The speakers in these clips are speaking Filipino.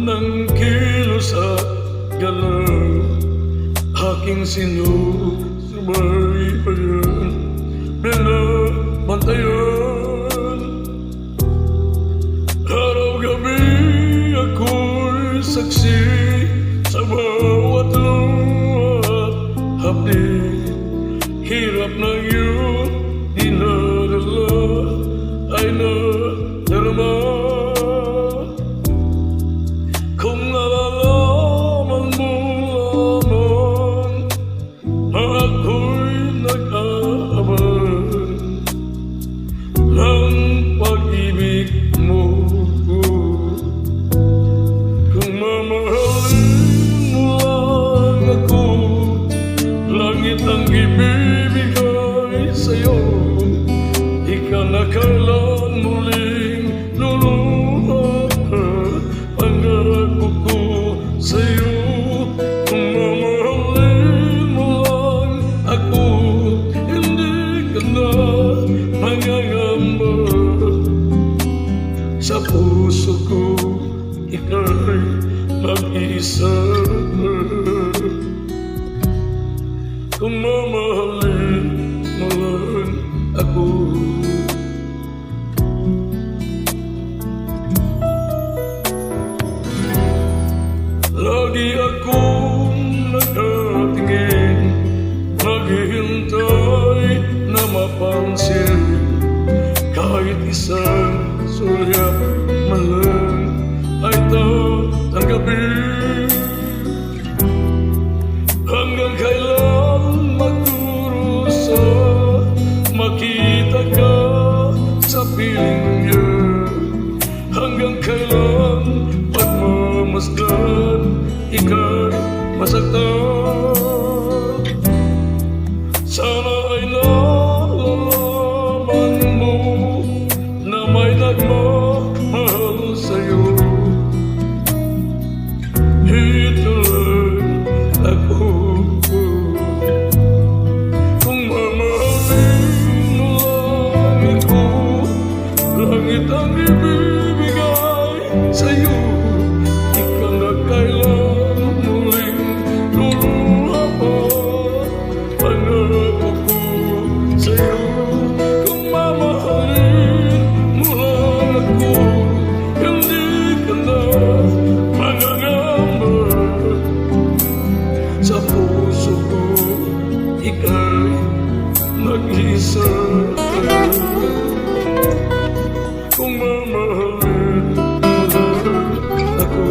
ng kilos at galaw, aking sinusubaybayan, binabantayan. Araw-gabi ako'y saksi sa bawat luhat hapdi. Hirap na iyong dinadala ay nadarama. Kung nalalaman mo lamang, ako'y nag-aaman ng pag-ibig mo. Kung mamahalin mo lang ako, langit ang ibibigay sa'yo. Di ka na kailan muling luluha. Pangako ko sa'yo, kung mamahalin mo lang ako, hindi ka na mangangamba. Sa puso ko ika'y mag-isa. Kung mamahalin mo lang ako. Lagi akong nakatingin, naghihintay na mapansin, kahit isang sulyap man lang ay tatanggapin. Hanggang kailan magdurusa, makita ka sa piling niya. Hanggang kailan pagmamasdan, ika'y masaktan. Sana ay nalalaman mo na may nagmamahal sa'yo. Ito lang ako. Kung mamahalin mo lang ako, langit ang ibibigay sa'yo. Di ka na kailan muling luluha pa. Pangako ko sa'yo, kung mamahalin mo lang ako, hindi ka na mangangamba. Sa puso ko ika'y mag-isa. Kung mamahalin mo lang ako.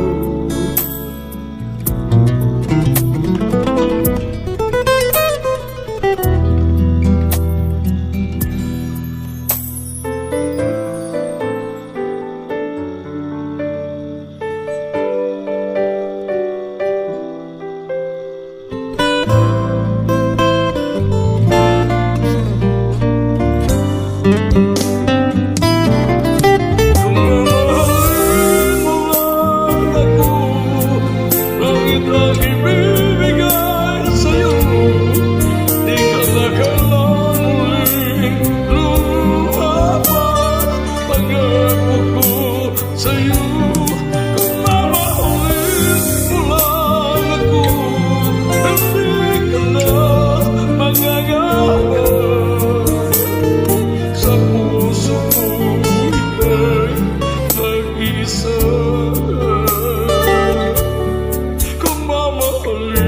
Kung mamahalin